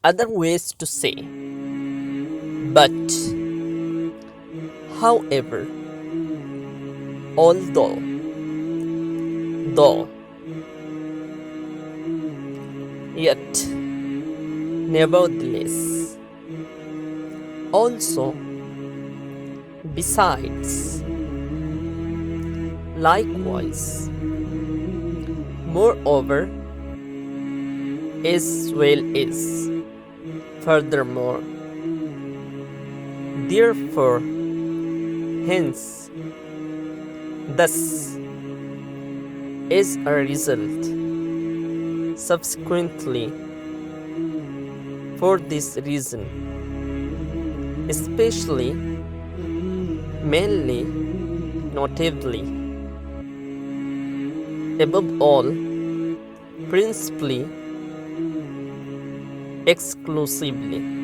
other ways to say but, however, although, though, yet, nevertheless, also, besides, likewise, moreover, as well as, furthermore, therefore, hence, thus, as a result, subsequently, for this reason, especially, mainly, notably, above all, principally, exclusively.